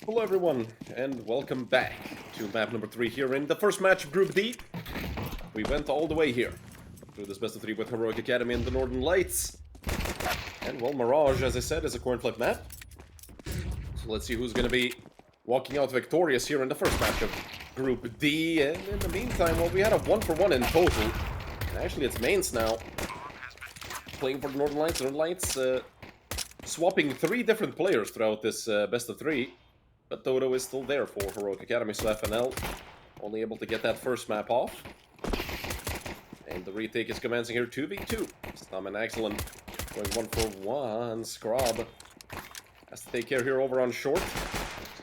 Hello everyone, and welcome back to map number 3 here in the first match of Group D. We went all the way here through this best of 3 with Heroic Academy and the Northern Lights. And well, Mirage, as I said, is a coin flip map. So let's see who's going to be walking out victorious here in the first match of Group D. And in the meantime, well, we had a 1-for-1 in total. And actually, it's mains now. Playing for the Northern Lights. Northern Lights swapping 3 different players throughout this best of 3. But Dodo is still there for Heroic Academy, so FNL only able to get that first map off. And the retake is commencing here 2v2. Stam and Excellent going 1-for-1. Scrub has to take care here over on short.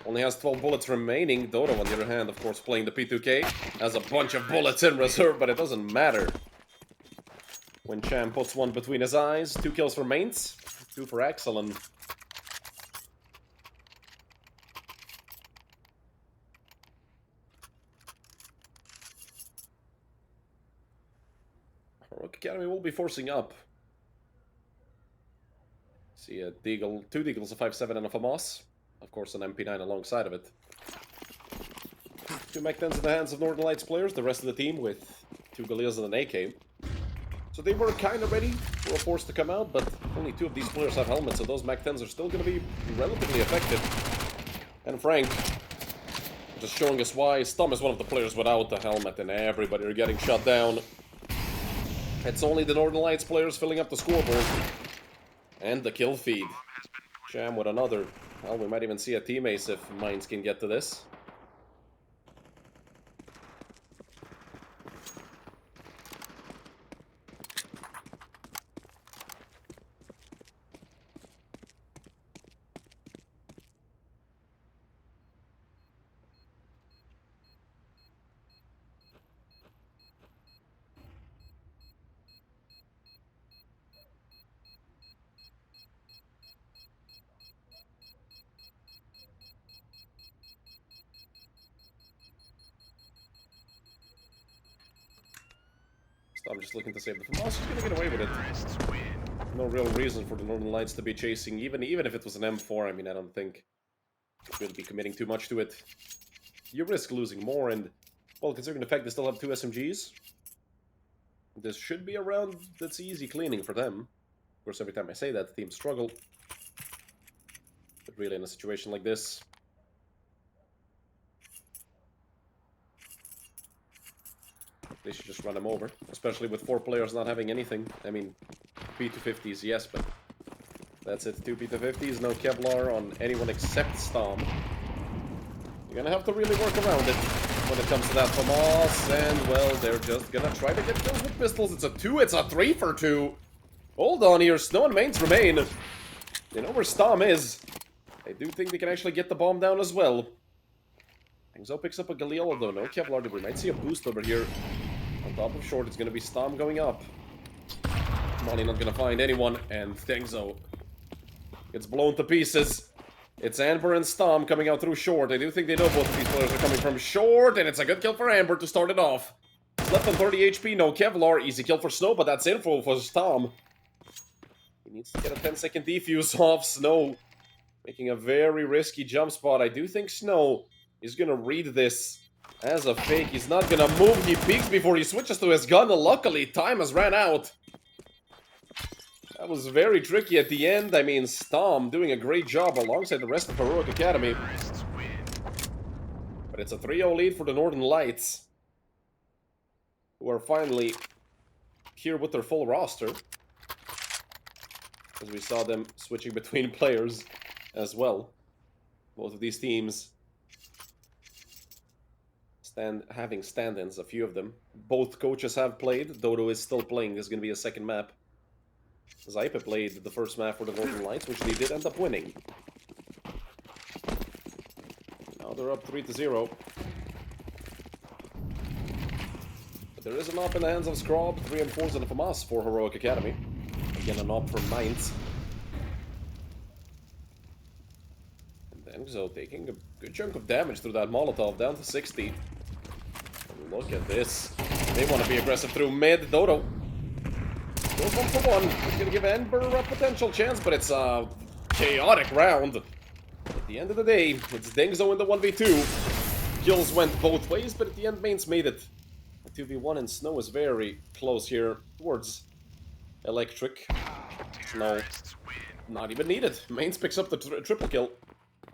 Only has 12 bullets remaining. Dodo, on the other hand, of course, playing the P2K. Has a bunch of bullets in reserve, but it doesn't matter. When Cham puts one between his eyes. 2 kills for mains, 2 for Excellent. Heroic Academy will be forcing up. See a Deagle, 2 Deagles, a 5.7 and a FAMAS. Of course, an MP9 alongside of it. 2 Mach-10s in the hands of Northern Lights players, the rest of the team with 2 Galeas and an AK. So they were kind of ready for a force to come out, but only 2 of these players have helmets, so those Mach-10s are still going to be relatively effective. And Frank, just showing us why Stum is one of the players without the helmet, and everybody are getting shut down. It's only the Northern Lights players filling up the scoreboard. And the kill feed. Cham with another. Well, we might even see a team ace if Mines can get to this. I'm just looking to save the FAMAS. He's gonna get away with it. No real reason for the Northern Lights to be chasing, even if it was an M4. I mean, I don't think you'd be committing too much to it. You risk losing more, and well, considering the fact they still have 2 SMGs, this should be a round that's easy cleaning for them. Of course, every time I say that, the teams struggle. But really, in a situation like this, they should just run them over, especially with 4 players not having anything. I mean, P250s, yes, but that's it. 2 P250s, no Kevlar on anyone except Stam. You're gonna have to really work around it when it comes to that FAMAS, and well, they're just gonna try to get kills with pistols. It's a 2, it's a 3 for 2. Hold on here, Snow and Mains remain. They know where Stam is. I do think they can actually get the bomb down as well. Hangzo picks up a Galil, though no Kevlar. We might see a boost over here. On top of short, it's going to be Stam going up. Molly not going to find anyone, and Hangzo gets blown to pieces. It's Amber and Stam coming out through short. I do think they know both of these players are coming from short, and it's a good kill for Amber to start it off. He's left on 30 HP, no Kevlar. Easy kill for Snow, but that's info for Stam. He needs to get a 10-second defuse off. Snow making a very risky jump spot. I do think Snow is going to read this as a fake. He's not gonna move. He peeks before he switches to his gun. Luckily, time has ran out. That was very tricky at the end. I mean, Stam doing a great job alongside the rest of Heroic Academy. But it's a 3-0 lead for the Northern Lights, who are finally here with their full roster. As we saw them switching between players as well. Both of these teams having stand-ins, a few of them. Both coaches have played. Dodo is still playing. This is going to be a second map. Zype played the first map for the Northern Lights, which they did end up winning. Now they're up 3-0. But there is an op in the hands of Scrub. 3 and 4s and a FAMAS for Heroic Academy. Again, an op from Mainz. And Hangzo taking a good chunk of damage through that Molotov, down to 60. Look at this. They want to be aggressive through mid. Dodo goes 1-for-1. He's going to give Ember a potential chance, but it's a chaotic round. At the end of the day, it's Dengzo in the 1v2. Kills went both ways, but at the end, Mainz made it. A 2v1 and Snow is very close here towards Electric. Snow, not even needed. Mainz picks up the triple kill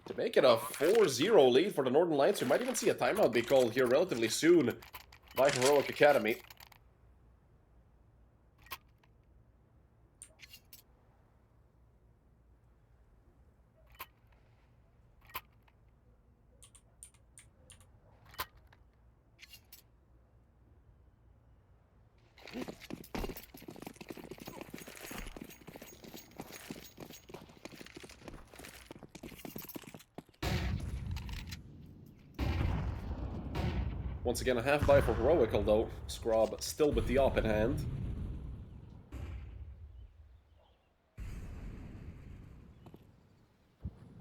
to make it a 4-0 lead for the Northern Lights. We might even see a timeout be called here relatively soon by Heroic Academy. Once again, a half buy for Heroic, although Scrub still with the op in hand.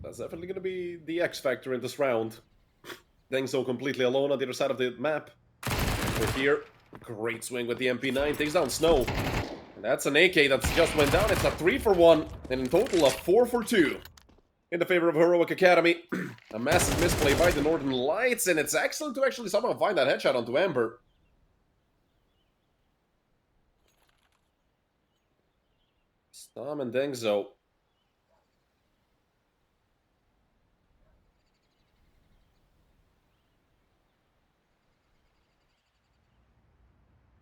That's definitely going to be the X factor in this round. Dengzo completely alone on the other side of the map. We're here. Great swing with the MP9. Takes down Snow. And that's an AK that just went down. It's a 3-for-1. And in total, a 4-for-2. In the favor of Heroic Academy. A massive misplay by the Northern Lights. And it's excellent to actually somehow find that headshot onto Amber. Stom and Dengzo.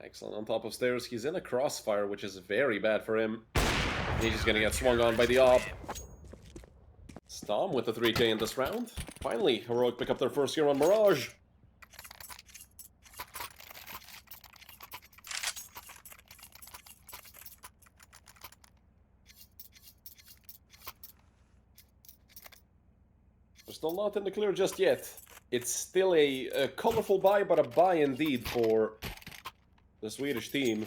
Excellent on top of stairs. He's in a crossfire, which is very bad for him. He's just gonna get swung on by the op. Stom with the 3K in this round. Finally, Heroic pick up their first kill on Mirage. They're still not in the clear just yet. It's still a colorful buy, but a buy indeed for the Swedish team.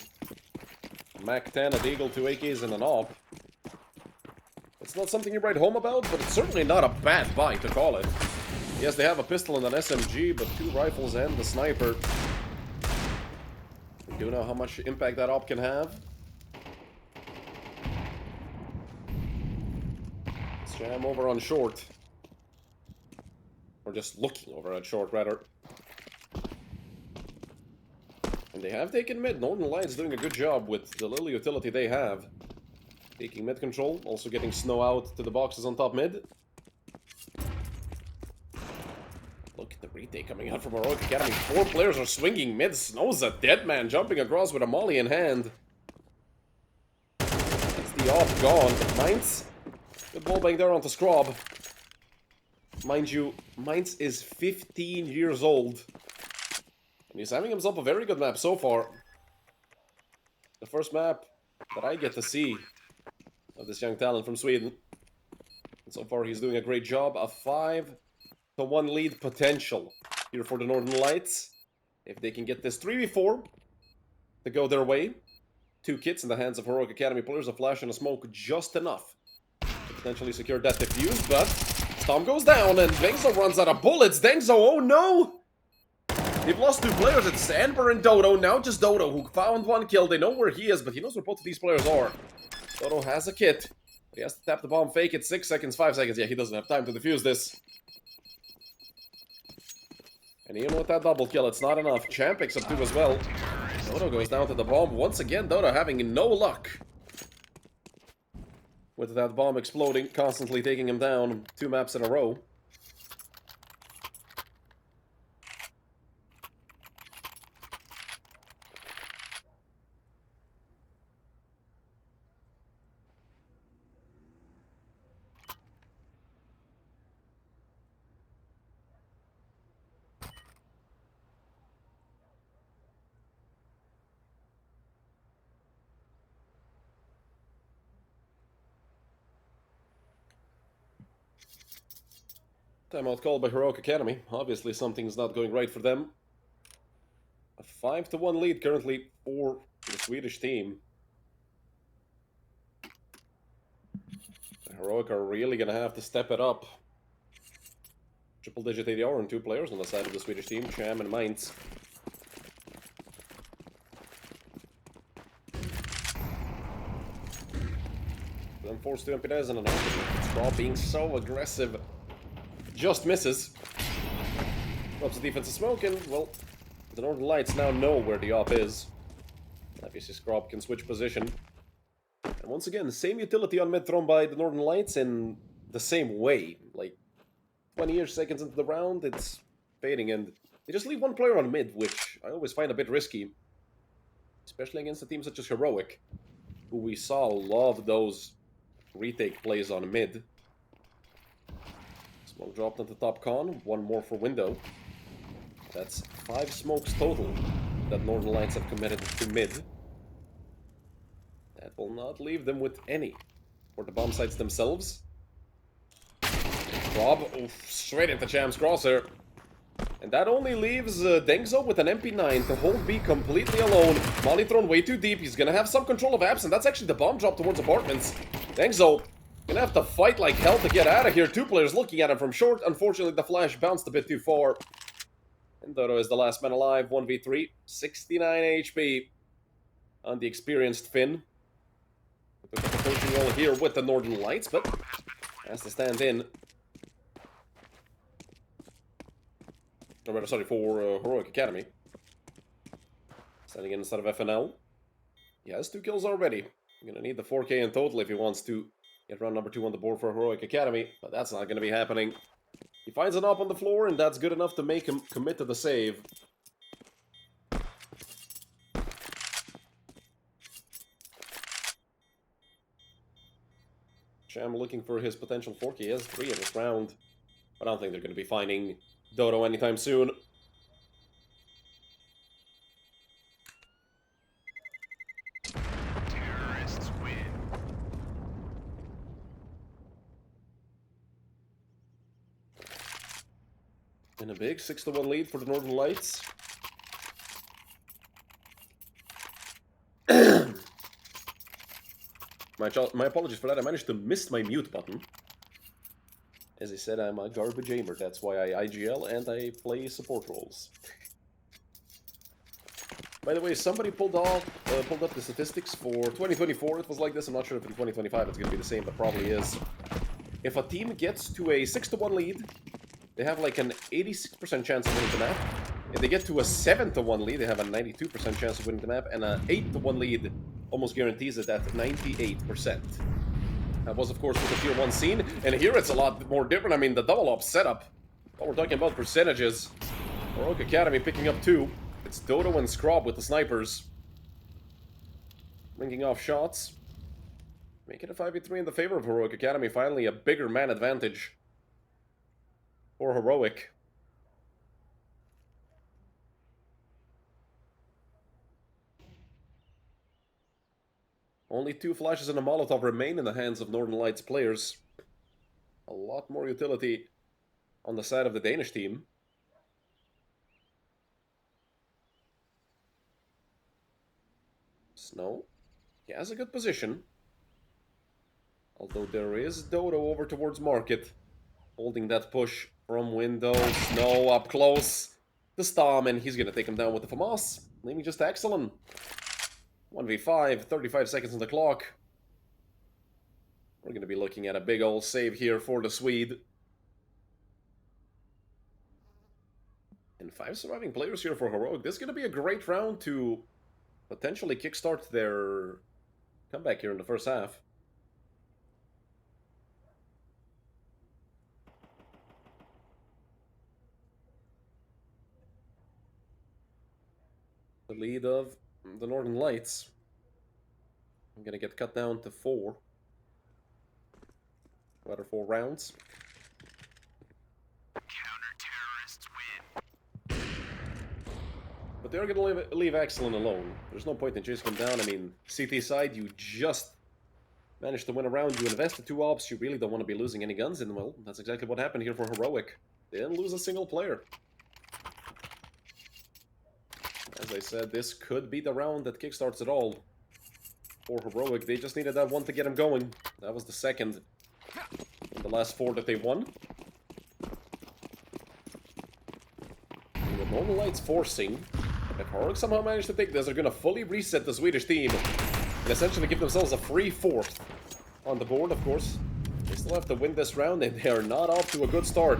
Mac 10, a Deagle, 2 AKs, and an op. It's not something you write home about, but it's certainly not a bad buy to call it. Yes, they have a pistol and an SMG, but 2 rifles and the sniper. We do know how much impact that op can have. Let's jam over on short. Or just looking over at short, rather. And they have taken mid. Northern Lights doing a good job with the little utility they have. Taking mid control, also getting Snow out to the boxes on top mid. Look at the retake coming out from Heroic Academy. 4 players are swinging mid. Snow's a dead man, jumping across with a molly in hand. That's the off gone, but Mainz, good ball bang there onto Scrub. Mind you, Mainz is 15 years old. And he's having himself a very good map so far. The first map that I get to see of this young talent from Sweden. And so far he's doing a great job. A 5-to-1 lead potential here for the Northern Lights. If they can get this 3v4 to go their way. 2 kits in the hands of Heroic Academy players, a flash and a smoke, just enough to potentially secure that defuse. But Stom goes down and Dengzo runs out of bullets. Dengzo, oh no! They've lost 2 players. It's Amber and Dodo. Now just Dodo, who found 1 kill. They know where he is, but he knows where both of these players are. Dodo has a kit. But he has to tap the bomb, fake it. 6 seconds, 5 seconds. Yeah, he doesn't have time to defuse this. And even with that double kill, it's not enough. Champ picks up 2 as well. Dodo goes down to the bomb. Once again, Dodo having no luck. With that bomb exploding, constantly taking him down 2 maps in a row. Timeout called by Heroic Academy. Obviously something's not going right for them. A 5-to-1 lead currently for the Swedish team. The Heroic are really gonna have to step it up. Triple-digit ADR and 2 players on the side of the Swedish team, Cham and Mainz. Then forced to MP9 and an open. Straw being so aggressive Just misses. Drops the defensive smoke, and, well, the Northern Lights now know where the op is. Obviously, Scrub can switch position. And once again, the same utility on mid thrown by the Northern Lights in the same way. Like, 20 seconds into the round, it's fading, and they just leave one player on mid, which I always find a bit risky. Especially against a team such as Heroic, who we saw love those retake plays on mid. Smoke dropped onto top con, one more for window. That's 5 smokes total that Northern Lights have committed to mid. That will not leave them with any for the bomb sites themselves. Rob, straight into Cham's crosshair. And that only leaves Dengzo with an MP9 to hold B completely alone. Molly thrown way too deep. He's gonna have some control of Abs, and that's actually the bomb drop towards apartments. Dengzo gonna have to fight like hell to get out of here. 2 players looking at him from short. Unfortunately, the flash bounced a bit too far. And Dodo is the last man alive, 1v3. 69 HP on the experienced Finn. We took the coaching role here with the Northern Lights, but has to stand in. Sorry, for Heroic Academy. Standing in instead of FNL. He has 2 kills already. Gonna need the 4K in total if he wants to get round number 2 on the board for Heroic Academy, but that's not gonna be happening. He finds an op on the floor, and that's good enough to make him commit to the save. Cham looking for his potential 4K. He has 3 in this round, but I don't think they're gonna be finding Dodo anytime soon. Terrorists win. And a big 6-1 lead for the Northern Lights. My apologies for that. I managed to miss my mute button. As I said, I'm a garbage aimer. That's why I IGL and I play support roles. By the way, somebody pulled up the statistics for 2024. It was like this. I'm not sure if in 2025 it's going to be the same, but probably is. If a team gets to a 6-1 lead, they have like an 86% chance of winning the map. If they get to a 7-1 lead, they have a 92% chance of winning the map, and an 8-1 lead almost guarantees it at 98%. That was, of course, with the Tier 1 scene, and here it's a lot more different. I mean, the double op setup. But we're talking about percentages. Heroic Academy picking up 2. It's Dodo and Scrub with the snipers. Linking off shots. Make it a 5v3 in the favor of Heroic Academy. Finally, a bigger man advantage for Heroic. Only 2 flashes and a Molotov remain in the hands of Northern Lights players. A lot more utility on the side of the Danish team. Snow. He has a good position. Although there is Dodo over towards Market. Holding that push from window. Snow up close. The Storm, and he's going to take him down with the FAMAS. Leaving just excellent. 1v5, 35 seconds on the clock. We're going to be looking at a big old save here for the Swede. And 5 surviving players here for Heroic. This is going to be a great round to potentially kickstart their comeback here in the first half. The lead of the Northern Lights. I'm gonna get cut down to 4. Rather 4 rounds. Counter-terrorists win. But they're gonna leave Excellent alone. There's no point in chasing him down. I mean, CT side, you just managed to win a round. You invested 2 ops. You really don't want to be losing any guns. And, well, that's exactly what happened here for Heroic. They didn't lose a single player. As I said, this could be the round that kickstarts it all. For Heroic, they just needed that one to get him going. That was the second in the last 4 that they won. And the Northern Lights forcing. If Heroic somehow managed to take this, they're going to fully reset the Swedish team. And essentially give themselves a free 4th on the board, of course. They still have to win this round, and they are not off to a good start.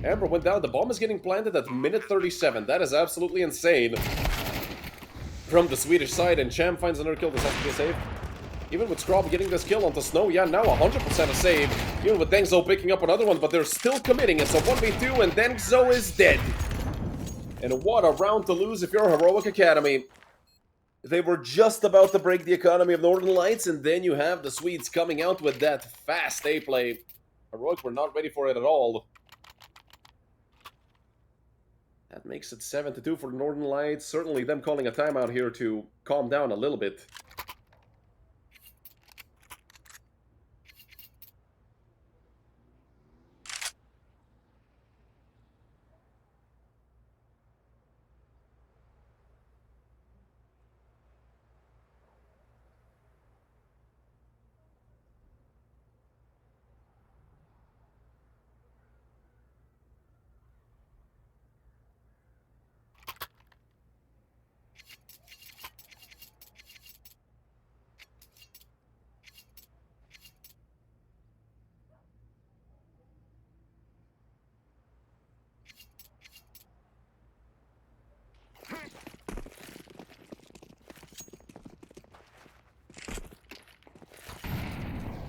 Amber went down. The bomb is getting planted at minute 37. That is absolutely insane. From the Swedish side, and Cham finds another kill. This has to be a save. Even with Scrob getting this kill onto Snow, yeah, now 100% a save. Even with Dengzo picking up another one, but they're still committing. It's a 1v2, and Dengzo is dead. And what a round to lose if you're Heroic Academy. They were just about to break the economy of Northern Lights, and then you have the Swedes coming out with that fast A-play. Heroic were not ready for it at all. That makes it 7-2 for the Northern Lights. Certainly them calling a timeout here to calm down a little bit.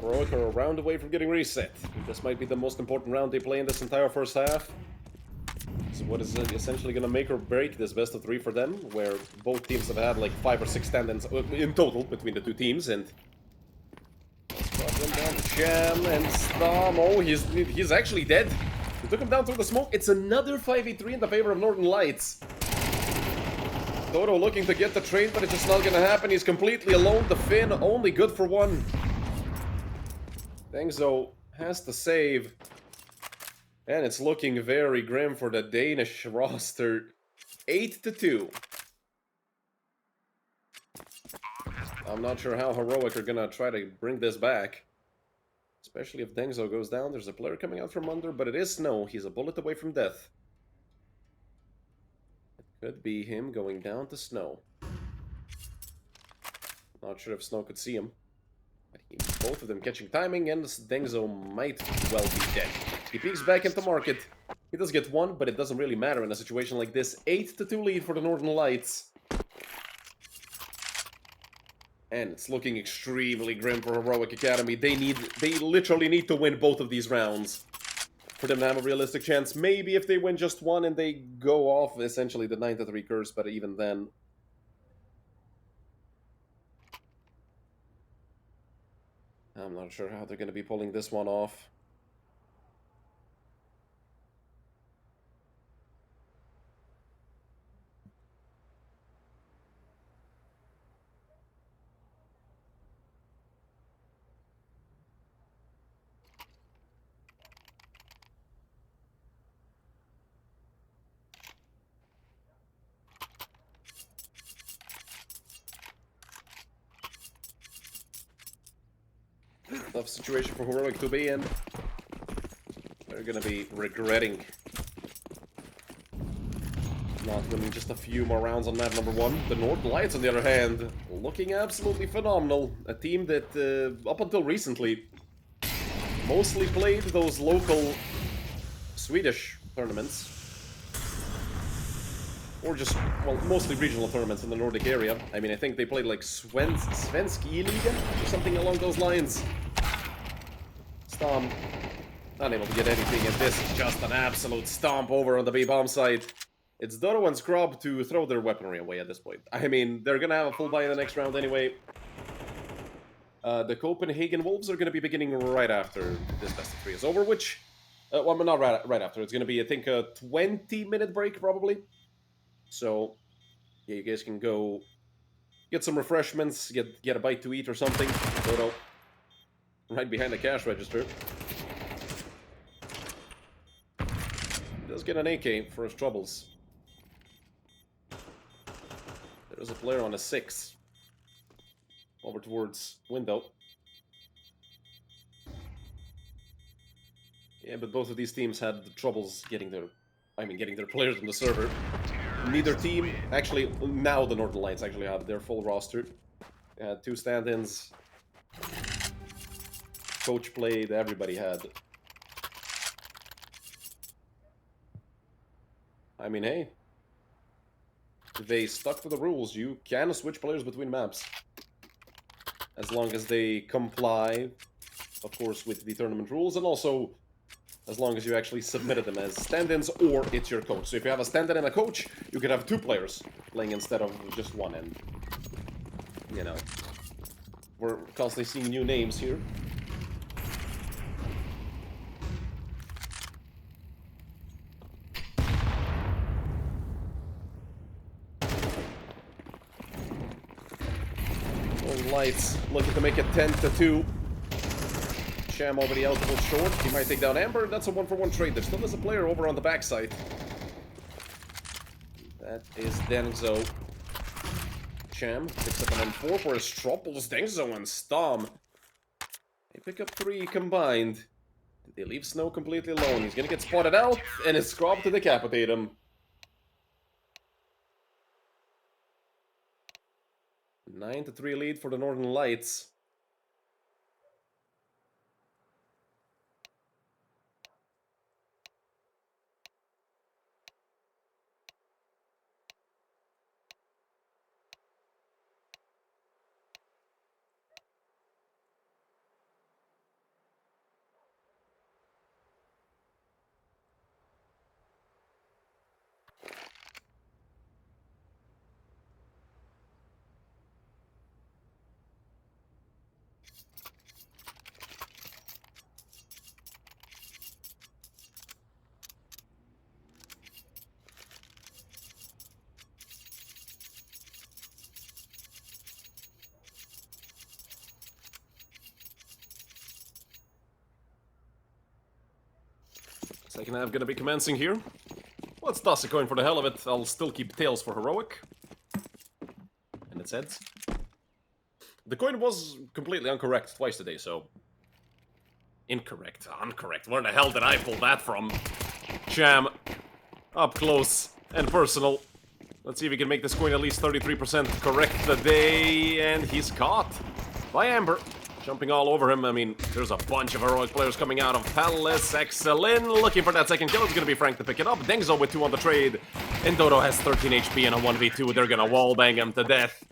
Heroic are a round away from getting reset. This might be the most important round they play in this entire first half. So what is essentially going to make or break this best of 3 for them, where both teams have had like 5 or 6 stand-ins in total between the two teams, and down to Cham and Stom. Oh, he's actually dead. They took him down through the smoke. It's another 5v3 in the favor of Northern Lights. Dodo looking to get the trade, but it's just not going to happen. He's completely alone. The Finn only good for 1. Dengzo has to save. And it's looking very grim for the Danish roster. 8-2. I'm not sure how Heroic are gonna try to bring this back. Especially if Dengzo goes down. There's a player coming out from under, but it is Snow. He's a bullet away from death. It could be him going down to Snow. Not sure if Snow could see him. Both of them catching timing, and Dengzo might well be dead. He peeks back into market. He does get 1, but it doesn't really matter in a situation like this. 8-2 lead for the Northern Lights. And it's looking extremely grim for Heroic Academy. They literally need to win both of these rounds for them to have a realistic chance. Maybe if they win just 1 and they go off essentially the 9-3 curse, but even then... I'm not sure how they're going to be pulling this one off. Tough situation for Heroic to be in. They're gonna be regretting not winning just a few more rounds on map number 1. The Northern Lights, on the other hand, looking absolutely phenomenal. A team that, up until recently, mostly played those local Swedish tournaments. Or just, well, mostly regional tournaments in the Nordic area. I mean, I think they played like Svenski Liga or something along those lines. Stomp. Unable to get anything, and this is just an absolute stomp over on the B-bomb side. It's Dodo and Scrub to throw their weaponry away at this point. I mean, they're gonna have a full buy in the next round anyway. The Copenhagen Wolves are gonna be beginning right after this best of 3 is over, which... well, not right after. It's gonna be, I think, a 20-minute break, probably. So, yeah, you guys can go get some refreshments, get a bite to eat or something. Dodo. Right behind the cash register. He does get an AK for his troubles. There's a player on a 6. Over towards window. Yeah, but both of these teams had troubles getting their players on the server. Neither team, actually, now the Northern Lights actually have their full roster. They had 2 stand-ins. Coach played, everybody had. I mean, hey. They stuck to the rules. You can switch players between maps. As long as they comply, of course, with the tournament rules, and also as long as you actually submitted them as stand-ins or it's your coach. So if you have a stand-in and a coach, you could have 2 players playing instead of just one. And, you know, we're constantly seeing new names here. Lights looking to make it 10-2. Sham already out a little short. He might take down Amber. That's a 1-for-1 trade. There still is a player over on the backside. That is Denzo. Sham picks up an M4 for his Strupples. Denzo and Stom. They pick up 3 combined. They leave Snow completely alone. He's gonna get spotted out, and it's Scrub to decapitate him. 9-3 lead for the Northern Lights. Second half gonna be commencing here. Let's toss a coin for the hell of it. I'll still keep tails for heroic. And it's heads. The coin was completely incorrect twice today, so... Incorrect. Where the hell did I pull that from? Sham. Up close and personal. Let's see if we can make this coin at least 33% correct today. And he's caught by Amber. Jumping all over him. I mean, there's a bunch of heroic players coming out of Palace. Excellent. Looking for that second kill. It's going to be Frank to pick it up. Dengzo with 2 on the trade. And Dodo has 13 HP and a 1v2. They're going to wallbang him to death.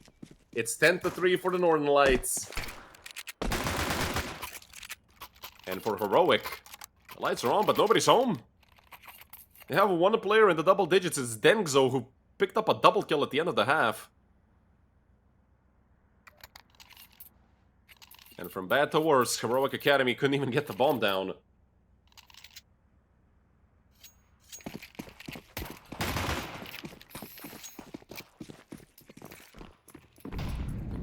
It's 10-3 for the Northern Lights. And for heroic, the lights are on, but nobody's home. They have one player in the double digits. It's Dengzo, who picked up a double kill at the end of the half. And from bad to worse, Heroic Academy couldn't even get the bomb down.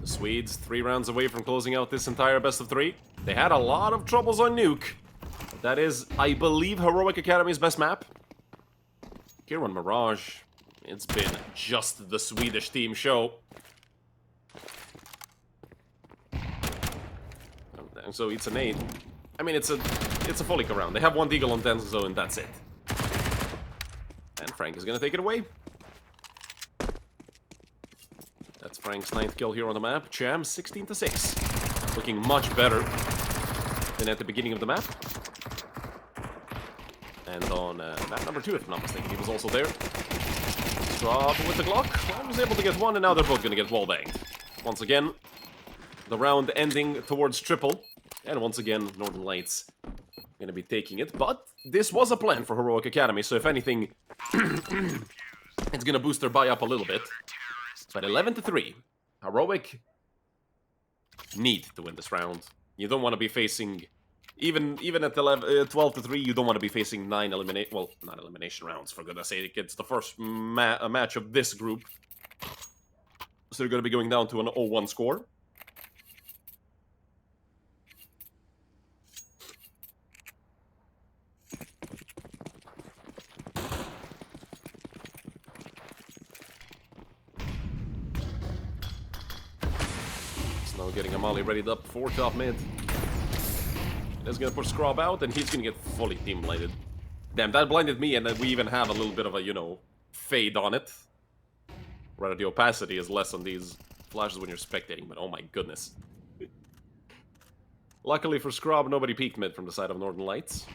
The Swedes, 3 rounds away from closing out this entire best of 3. They had a lot of troubles on Nuke. But that is, I believe, Heroic Academy's best map. Here on Mirage, it's been just the Swedish team show. So it's an 8. I mean, it's a fully round. They have 1 deagle on Denzo, and that's it. And Frank is gonna take it away. That's Frank's 9th kill here on the map. Cham 16-6, looking much better than at the beginning of the map. And on map number 2, if I'm not mistaken, he was also there. Drop with the Glock. I was able to get 1, and now they're both gonna get wallbanged. Once again, the round ending towards triple. And once again, Northern Lights gonna be taking it. But this was a plan for Heroic Academy, so if anything, it's gonna boost their buy up a little bit. But 11-3. Heroic need to win this round. You don't want to be facing... Even at 12-3, you don't want to be facing 9 not elimination rounds, for goodness sake. It's the first match of this group. So they're gonna be going down to an 0-1 score. Snow getting a molly readied up for top mid. That's gonna push Scrub out, and he's gonna get fully team blinded. Damn, that blinded me, and we even have a little bit of a, you know, fade on it. Rather, the opacity is less on these flashes when you're spectating, but oh my goodness. Luckily for Scrub, nobody peeked mid from the side of Northern Lights.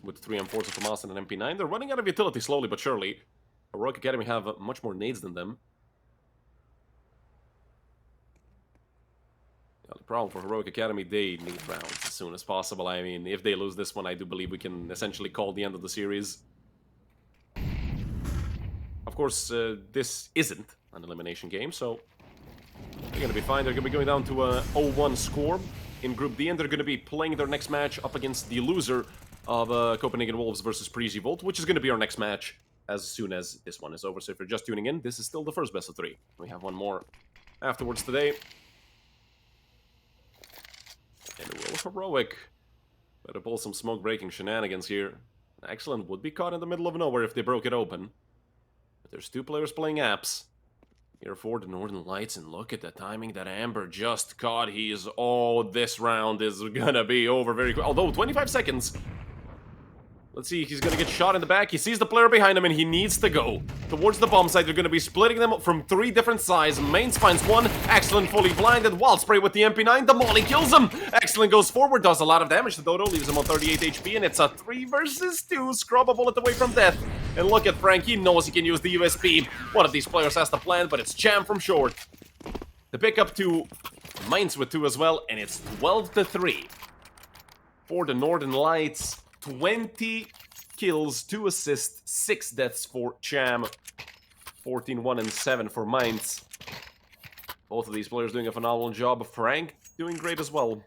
with 3 M4s of Famas and an MP9. They're running out of utility slowly but surely. Heroic Academy have much more nades than them. Yeah, the problem for Heroic Academy, they need rounds as soon as possible. I mean, if they lose this one, I do believe we can essentially call the end of the series. Of course, this isn't an elimination game, so they're going to be fine. They're going to be going down to a 0-1 score in Group D, and they're going to be playing their next match up against the loser of Copenhagen Wolves versus Parisi Volt, which is going to be our next match as soon as this one is over. So if you're just tuning in, this is still the first best of 3. We have one more afterwards today. And will Heroic better pull some smoke-breaking shenanigans here. Excellent would be caught in the middle of nowhere if they broke it open. But there's 2 players playing apps here for the Northern Lights, and look at the timing that Amber just caught. This round is gonna be over very quick. Although, 25 seconds. Let's see, he's gonna get shot in the back. He sees the player behind him, and he needs to go towards the bomb site. They're gonna be splitting them from 3 different sides. Mains finds one. Excellent fully blinded. Wild spray with the MP9. The molly kills him. Excellent goes forward, does a lot of damage to Dodo, leaves him on 38 HP, and it's a 3 versus 2. Scrub a bullet away from death. And look at Frank, he knows he can use the USP. One of these players has the plan, but it's Cham from short. The pick up to Mainz with 2 as well, and it's 12-3 for the Northern Lights. 20 kills, 2 assists, 6 deaths for Cham. 14-1 and 7 for Mainz. Both of these players doing a phenomenal job. Frank doing great as well.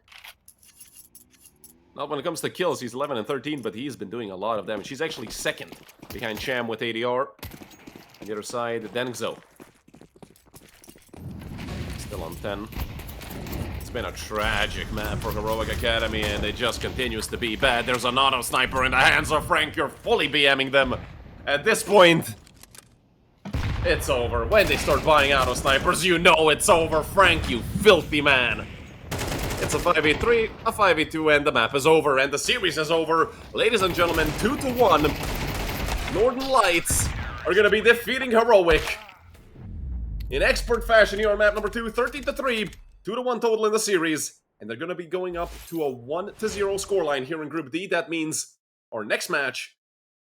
Not when it comes to kills, he's 11 and 13, but he's been doing a lot of damage. He's actually second behind Cham with ADR. On the other side, Dengzo. Still on 10. It's been a tragic map for Heroic Academy, and it just continues to be bad. There's an auto sniper in the hands of Frank. You're fully BMing them. At this point, it's over. When they start buying auto snipers, you know it's over. Frank, you filthy man. It's a 5v3, a 5v2, and the map is over, and the series is over. Ladies and gentlemen, 2-1. Northern Lights are going to be defeating Heroic in expert fashion here on map number 2, 13-3. 2-1 total in the series, and they're going to be going up to a 1-0 scoreline here in Group D. That means our next match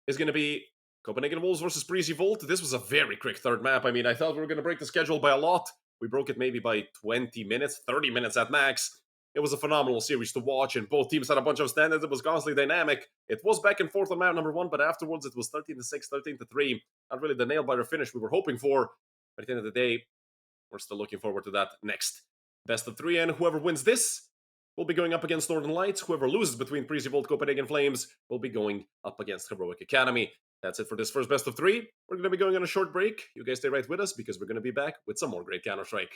is going to be Copenhagen Wolves versus Parisi Volt. This was a very quick third map. I mean, I thought we were going to break the schedule by a lot. We broke it maybe by 20 minutes, 30 minutes at max. It was a phenomenal series to watch, and both teams had a bunch of standards. It was constantly dynamic. It was back and forth on map number 1, but afterwards it was 13-6, 13-3. Not really the nail-biter finish we were hoping for, but at the end of the day, we're still looking forward to that next best of 3, and whoever wins this will be going up against Northern Lights. Whoever loses between Parisi Volt, Copenhagen Flames will be going up against Heroic Academy. That's it for this first best of 3. We're going to be going on a short break. You guys stay right with us, because we're going to be back with some more great Counter-Strike.